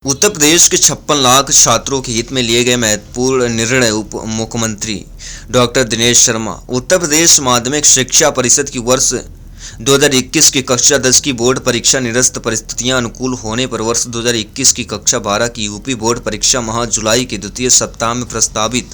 उत्तर प्रदेश के 56 लाख छात्रों के हित में लिए गए महत्वपूर्ण निर्णय उप मुख्यमंत्री डॉक्टर दिनेश शर्मा। उत्तर प्रदेश माध्यमिक शिक्षा परिषद की वर्ष 2021 की कक्षा 10 की बोर्ड परीक्षा निरस्त परिस्थितियां अनुकूल होने पर वर्ष 2021 की कक्षा 12 की यूपी बोर्ड परीक्षा माह जुलाई के द्वितीय सप्ताह में प्रस्तावित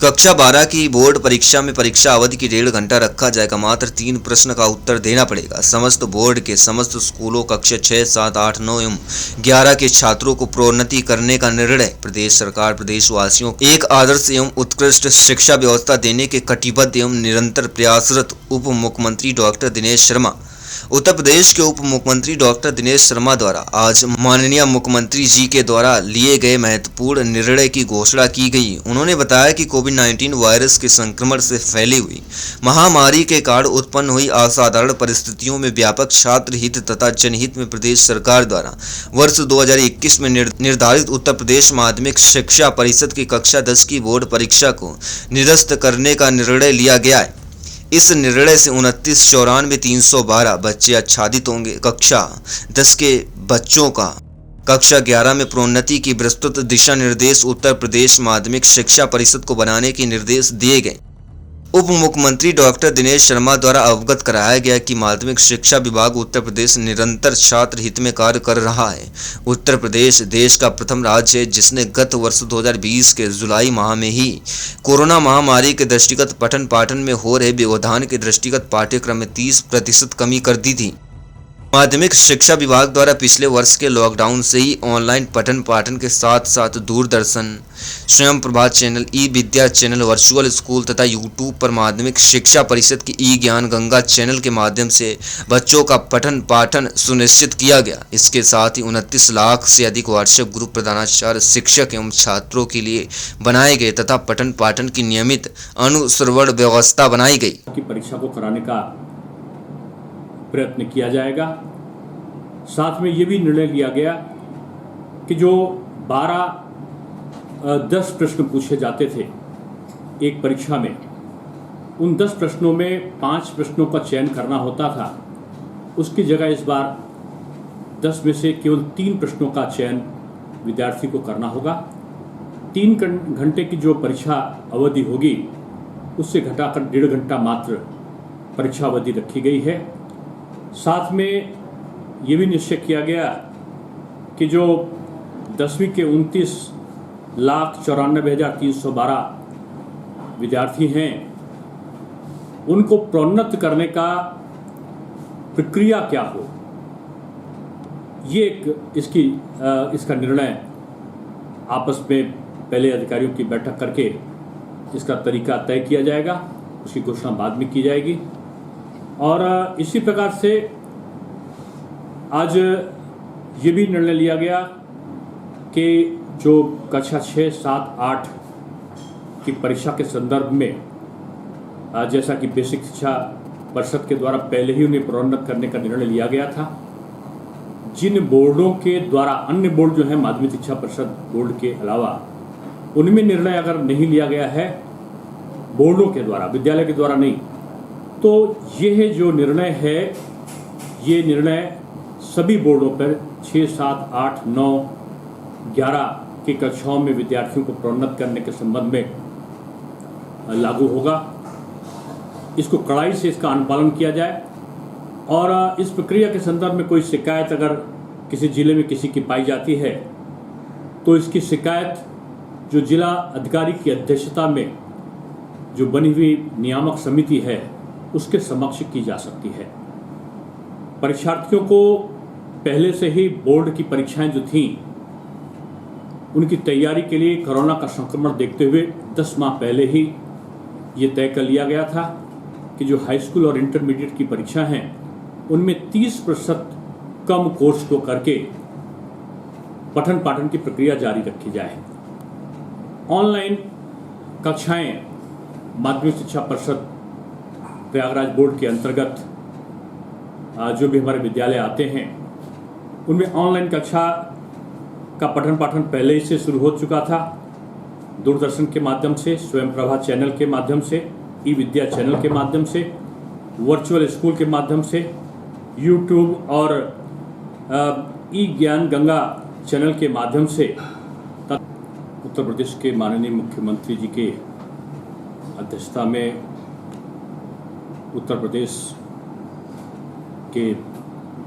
कक्षा 12 की बोर्ड परीक्षा में परीक्षा अवधि की 1.5 घंटा रखा जाएगा। मात्र 3 प्रश्न का उत्तर देना पड़ेगा। समस्त बोर्ड के समस्त स्कूलों कक्षा 6, 7, 8, 9 एवं 11 के छात्रों को प्रोन्नति करने का निर्णय। प्रदेश सरकार प्रदेशवासियों को एक आदर्श एवं उत्कृष्ट शिक्षा व्यवस्था देने के कटिबद्ध एवं निरंतर प्रयासरत उप मुख्यमंत्री डॉक्टर दिनेश शर्मा। उत्तर प्रदेश के उप मुख्यमंत्री डॉक्टर दिनेश शर्मा द्वारा आज माननीय मुख्यमंत्री जी के द्वारा लिए गए महत्वपूर्ण निर्णय की घोषणा की गई। उन्होंने बताया कि कोविड-19 वायरस के संक्रमण से फैली हुई महामारी के कारण उत्पन्न हुई असाधारण परिस्थितियों में व्यापक छात्र हित तथा जनहित में प्रदेश सरकार द्वारा वर्ष 2021 में निर्धारित उत्तर प्रदेश माध्यमिक शिक्षा परिषद की कक्षा 10 की बोर्ड परीक्षा को निरस्त करने का निर्णय लिया गया है। इस निर्णय से 29,94,312 बच्चे आच्छादित होंगे। कक्षा 10 के बच्चों का कक्षा 11 में प्रोन्नति की विस्तृत दिशा निर्देश उत्तर प्रदेश माध्यमिक शिक्षा परिषद को बनाने के निर्देश दिए गए। उप मुख्यमंत्री डॉक्टर दिनेश शर्मा द्वारा अवगत कराया गया कि माध्यमिक शिक्षा विभाग उत्तर प्रदेश निरंतर छात्र हित में कार्य कर रहा है। उत्तर प्रदेश देश का प्रथम राज्य है जिसने गत वर्ष 2020 के जुलाई माह में ही कोरोना महामारी के दृष्टिगत पठन पाठन में हो रहे व्यवधान के दृष्टिगत पाठ्यक्रम में 30% कमी कर दी थी। माध्यमिक शिक्षा विभाग द्वारा पिछले वर्ष के लॉकडाउन से ही ऑनलाइन पठन पाठन के साथ साथ दूरदर्शन, स्वयं प्रभा चैनल, ई विद्या चैनल, वर्चुअल स्कूल तथा यूट्यूब पर माध्यमिक शिक्षा परिषद की ई ज्ञान गंगा चैनल के माध्यम से बच्चों का पठन पाठन सुनिश्चित किया गया। इसके साथ ही 29 लाख से अधिक व्हाट्सएप ग्रुप प्रधानाचार्य, शिक्षक एवं छात्रों के लिए बनाए गए तथा पठन पाठन की नियमित अनुश्रवण व्यवस्था बनाई गई। परीक्षा को कराने का प्रयत्न किया जाएगा। साथ में ये भी निर्णय लिया गया कि जो 10 प्रश्न पूछे जाते थे एक परीक्षा में, उन 10 प्रश्नों में 5 प्रश्नों का चयन करना होता था। उसकी जगह इस बार 10 में से केवल 3 प्रश्नों का चयन विद्यार्थी को करना होगा। 3 घंटे की जो परीक्षा अवधि होगी उससे घटाकर 1.5 घंटा मात्र परीक्षा अवधि रखी गई है। साथ में ये भी निश्चय किया गया कि जो 10वीं के 29,94,312 विद्यार्थी हैं उनको प्रोन्नत करने का प्रक्रिया क्या हो, ये इसका निर्णय आपस में पहले अधिकारियों की बैठक करके इसका तरीका तय किया जाएगा। उसकी घोषणा बाद में की जाएगी। और इसी प्रकार से आज ये भी निर्णय लिया गया कि जो कक्षा 6, 7, 8 की परीक्षा के संदर्भ में जैसा कि बेसिक शिक्षा परिषद के द्वारा पहले ही उन्हें प्रोन्नत करने का निर्णय लिया गया था, जिन बोर्डों के द्वारा अन्य बोर्ड जो है माध्यमिक शिक्षा परिषद बोर्ड के अलावा उनमें निर्णय अगर नहीं लिया गया है बोर्डों के द्वारा, विद्यालय के द्वारा नहीं, तो यह जो निर्णय है ये निर्णय सभी बोर्डों पर 6, 7, 8, 9, 11 की कक्षाओं में विद्यार्थियों को प्रोन्नत करने के संबंध में लागू होगा। इसको कड़ाई से इसका अनुपालन किया जाए और इस प्रक्रिया के संदर्भ में कोई शिकायत अगर किसी जिले में किसी की पाई जाती है तो इसकी शिकायत जो जिला अधिकारी की अध्यक्षता में जो बनी हुई नियामक समिति है उसके समक्ष की जा सकती है। परीक्षार्थियों को पहले से ही बोर्ड की परीक्षाएं जो थीं उनकी तैयारी के लिए कोरोना का संक्रमण देखते हुए 10 माह पहले ही ये तय कर लिया गया था कि जो हाई स्कूल और इंटरमीडिएट की परीक्षा हैं उनमें 30% कम कोर्स को करके पठन पाठन की प्रक्रिया जारी रखी जाए। ऑनलाइन कक्षाएं माध्यमिक शिक्षा परिषद प्रयागराज बोर्ड के अंतर्गत जो भी हमारे विद्यालय आते हैं उनमें ऑनलाइन कक्षा का पठन पाठन पहले ही से शुरू हो चुका था। दूरदर्शन के माध्यम से, स्वयं प्रभा चैनल के माध्यम से, ई विद्या चैनल के माध्यम से, वर्चुअल स्कूल के माध्यम से, यूट्यूब और ई ज्ञान गंगा चैनल के माध्यम से उत्तर प्रदेश के माननीय मुख्यमंत्री जी के अध्यक्षता में उत्तर प्रदेश के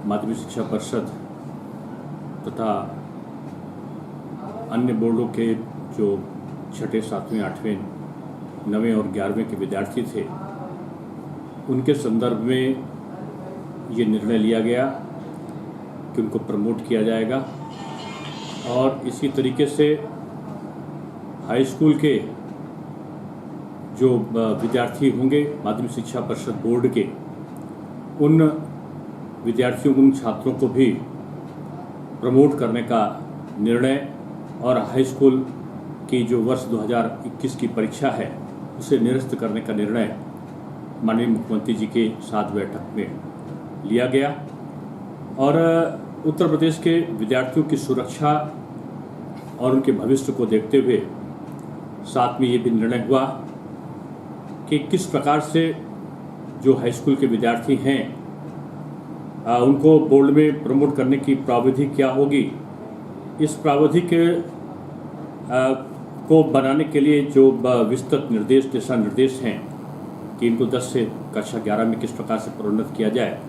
माध्यमिक शिक्षा परिषद तथा अन्य बोर्डों के जो छठे, सातवें, आठवें, 9वें और 11वें के विद्यार्थी थे, उनके संदर्भ में ये निर्णय लिया गया कि उनको प्रमोट किया जाएगा और इसी तरीके से हाई स्कूल के जो विद्यार्थी होंगे माध्यमिक शिक्षा परिषद बोर्ड के, उन विद्यार्थियों, उन छात्रों को भी प्रमोट करने का निर्णय और हाई स्कूल की जो वर्ष 2021 की परीक्षा है उसे निरस्त करने का निर्णय माननीय मुख्यमंत्री जी के साथ बैठक में लिया गया। और उत्तर प्रदेश के विद्यार्थियों की सुरक्षा और उनके भविष्य को देखते हुए साथ में ये भी निर्णय हुआ कि किस प्रकार से जो हाई स्कूल के विद्यार्थी हैं उनको बोर्ड में प्रमोट करने की प्रावधि क्या होगी। इस प्रावधि के को बनाने के लिए जो विस्तृत निर्देश, दिशा निर्देश हैं कि इनको 10 से कक्षा 11 में किस प्रकार से प्रोन्नत किया जाए,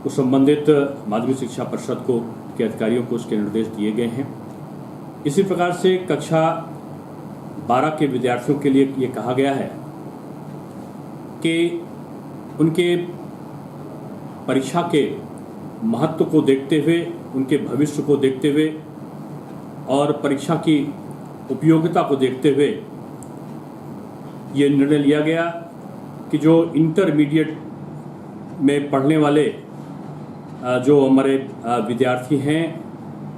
उस संबंधित माध्यमिक शिक्षा परिषद को के अधिकारियों को उसके निर्देश दिए गए हैं। इसी प्रकार से कक्षा 12 के विद्यार्थियों के लिए ये कहा गया है कि उनके परीक्षा के महत्व को देखते हुए, उनके भविष्य को देखते हुए और परीक्षा की उपयोगिता को देखते हुए ये निर्णय लिया गया कि जो इंटरमीडिएट में पढ़ने वाले जो हमारे विद्यार्थी हैं,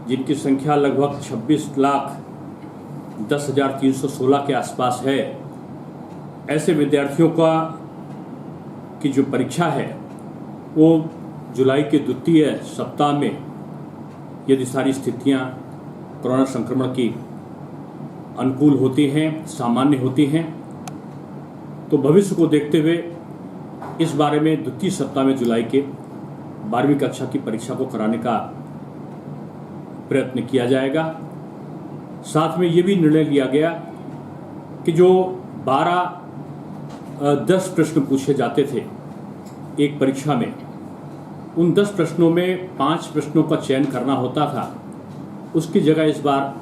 जिनकी संख्या लगभग 26,10,316 के आसपास है, ऐसे विद्यार्थियों का की जो परीक्षा है वो जुलाई के द्वितीय सप्ताह में, यदि सारी स्थितियां कोरोना संक्रमण की अनुकूल होती हैं, सामान्य होती हैं, तो भविष्य को देखते हुए इस बारे में द्वितीय सप्ताह में जुलाई के 12वीं कक्षा की परीक्षा को कराने का प्रयत्न किया जाएगा। साथ में ये भी निर्णय लिया गया कि जो 10 प्रश्न पूछे जाते थे एक परीक्षा में, उन 10 प्रश्नों में 5 प्रश्नों का चयन करना होता था, उसकी जगह इस बार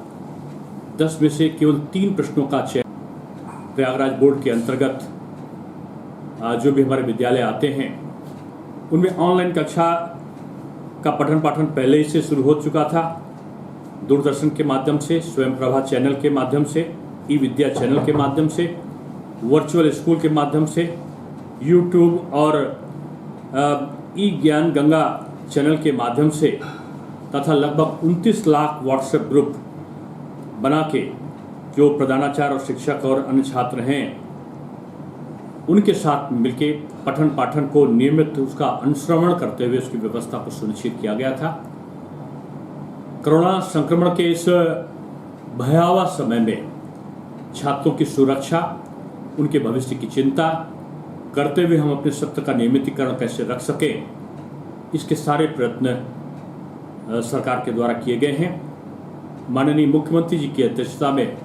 10 में से केवल 3 प्रश्नों का चयन प्रयागराज बोर्ड के अंतर्गत जो भी हमारे विद्यालय आते हैं उनमें ऑनलाइन कक्षा का पठन पाठन पहले ही से शुरू हो चुका था। दूरदर्शन के माध्यम से, स्वयंप्रभा चैनल के माध्यम से, ई विद्या चैनल के माध्यम से, वर्चुअल स्कूल के माध्यम से, यूट्यूब और ई ज्ञान गंगा चैनल के माध्यम से तथा लगभग 29 लाख व्हाट्सएप ग्रुप बना के जो प्रधानाचार्य और शिक्षक और अन्य छात्र हैं उनके साथ मिलके पठन पाठन को नियमित उसका अनुश्रवण करते हुए उसकी व्यवस्था को सुनिश्चित किया गया था। कोरोना संक्रमण के इस भयावह समय में छात्रों की सुरक्षा, उनके भविष्य की चिंता करते हुए हम अपने सत्र का नियमितीकरण कैसे रख सकें, इसके सारे प्रयत्न सरकार के द्वारा किए गए हैं। माननीय मुख्यमंत्री जी की अध्यक्षता में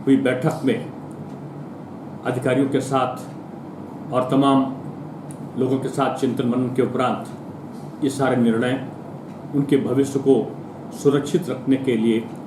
हुई बैठक में अधिकारियों के साथ और तमाम लोगों के साथ चिंतन मनन के उपरांत ये सारे निर्णय उनके भविष्य को सुरक्षित रखने के लिए